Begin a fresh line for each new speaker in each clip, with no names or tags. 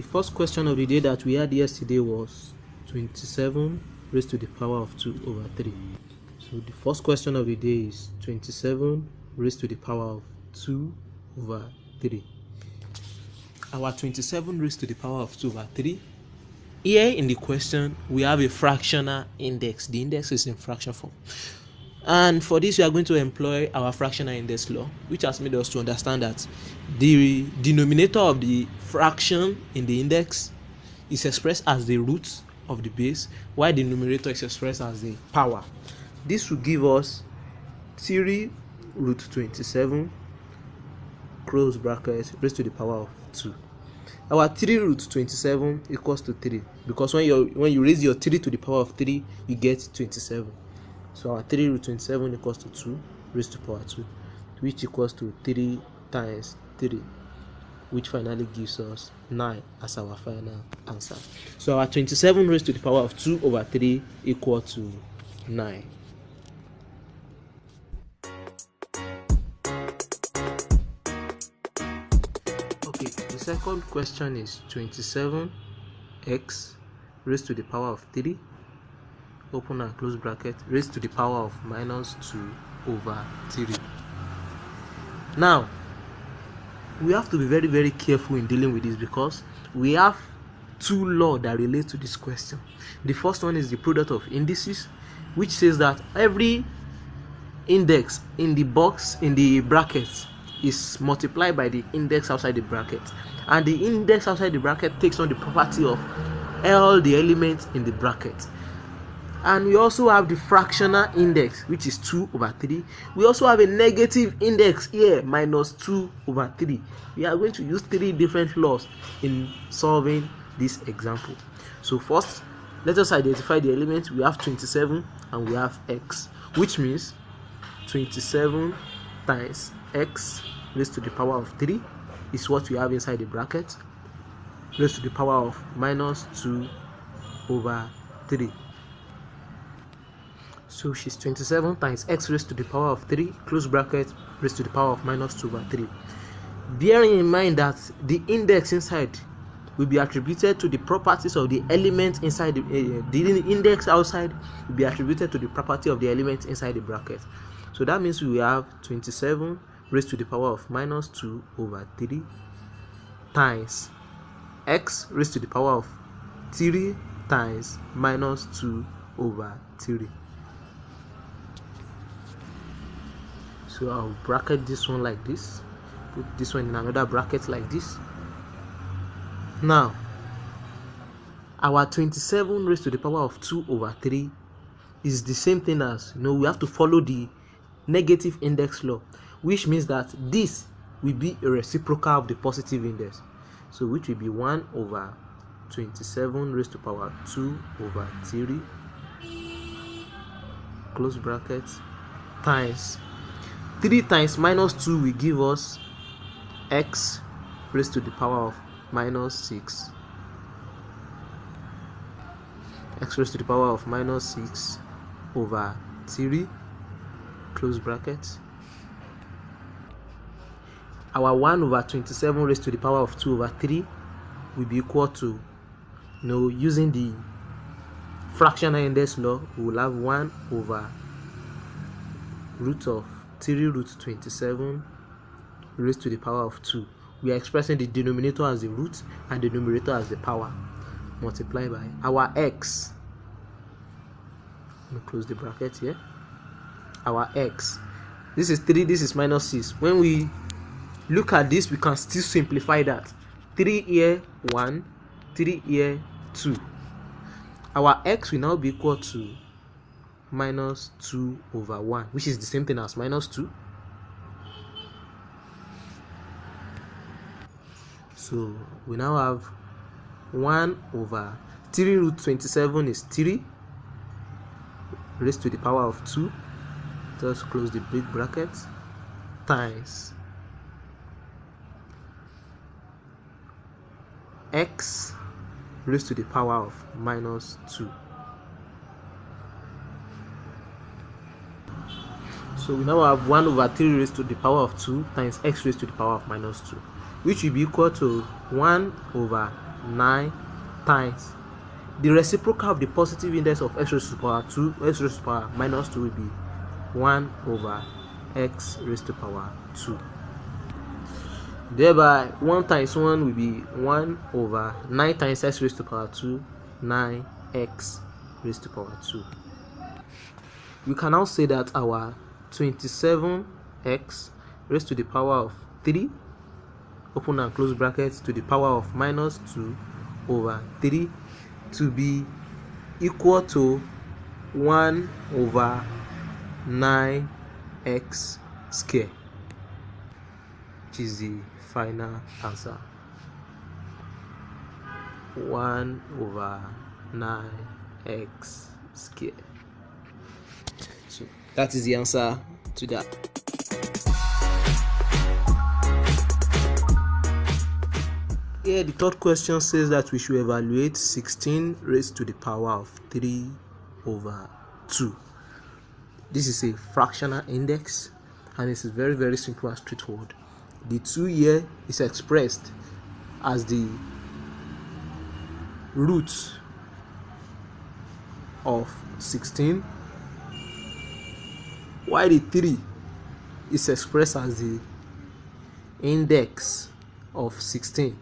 The first question of the day that we had yesterday was 27 raised to the power of 2 over 3. So the first question of the day is 27 raised to the power of 2 over 3. Our 27 raised to the power of 2 over 3. Here in the question, we have a fractional index. The index is in fraction form. And for this, we are going to employ our fractional index law, which has made us to understand that the denominator of the fraction in the index is expressed as the root of the base, while the numerator is expressed as the power. This will give us 3 root 27 close bracket raised to the power of 2. Our 3 root 27 equals to 3, because when you raise your 3 to the power of 3, you get 27. So our 3 root 27 equals to 2 raised to power 2, which equals to 3 times 3, which finally gives us 9 as our final answer. So our 27 raised to the power of 2 over 3 equal to 9. Okay, the second question is 27x raised to the power of 3, open and close bracket, raised to the power of minus 2 over 3. Now, we have to be very, very careful in dealing with this, because we have two laws that relate to this question. The first one is the product of indices, which says that every index in the box, in the bracket, is multiplied by the index outside the bracket, and the index outside the bracket takes on the property of all the elements in the bracket. And we also have the fractional index, which is 2 over 3. We also have a negative index here, minus 2 over 3. We are going to use 3 different laws in solving this example. So first, let us identify the elements. We have 27 and we have x, which means 27 times x raised to the power of 3 is what we have inside the bracket, raised to the power of minus 2 over 3. So she's 27 times x raised to the power of 3, close bracket, raised to the power of minus 2 over 3. Bearing in mind that the index inside will be attributed to the properties of the element inside the index outside will be attributed to the property of the element inside the bracket. So that means we have 27 raised to the power of minus 2 over 3 times x raised to the power of 3 times minus 2 over 3. So I'll bracket this one like this, put this one in another bracket like this. Now, our 27 raised to the power of 2 over 3 is the same thing as, we have to follow the negative index law, which means that this will be a reciprocal of the positive index. So which will be 1 over 27 raised to the power 2 over 3, close bracket, times 3 times minus 2 will give us x raised to the power of minus 6. X raised to the power of minus 6 over 3, close bracket. Our 1 over 27 raised to the power of 2 over 3 will be equal to, using the fractional index law, we will have 1 over root of 3 root 27 raised to the power of 2. We are expressing the denominator as the root and the numerator as the power, multiplied by our x. Let me close the bracket here. Our x. This is 3, this is minus 6. When we look at this, we can still simplify that. 3 here, 1, 3 here, 2. Our x will now be equal to minus 2 over 1, which is the same thing as minus 2. So we now have 1 over 3 root 27 is 3 raised to the power of 2, just close the big bracket, times x raised to the power of minus 2. So we now have 1 over 3 raised to the power of 2 times x raised to the power of minus 2, which will be equal to 1 over 9 times the reciprocal of the positive index of x raised to the power 2, x raised to the power minus 2 will be 1 over x raised to the power 2. Thereby 1 times 1 will be 1 over 9 times x raised to the power 2, 9x raised to the power 2. We can now say that our 27x raised to the power of 3, open and close brackets, to the power of minus 2 over 3 to be equal to 1 over 9x squared, which is the final answer. 1 over 9x squared. So that is the answer to that. Here the third question says that we should evaluate 16 raised to the power of 3 over 2. This is a fractional index and it's very, very simple and straightforward. The 2 here is expressed as the root of 16, while the 3 is expressed as the index of 16.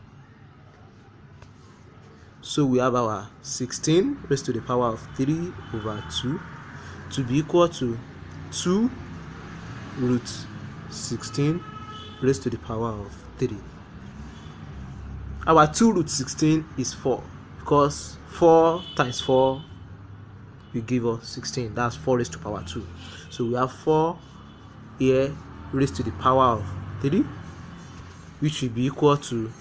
So we have our 16 raised to the power of 3 over 2 to be equal to 2 root 16 raised to the power of 3. Our 2 root 16 is 4, because 4 times 4 will give us 16. That's 4 raised to the power 2. So we have 4 here raised to the power of 3, which will be equal to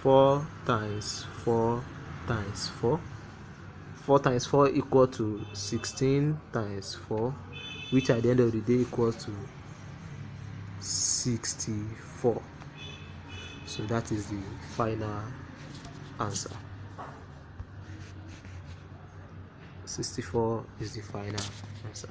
4 times 4 times 4. 4 times 4 equal to 16 times 4, which at the end of the day equals to 64. So that is the final answer. 64 is the final answer.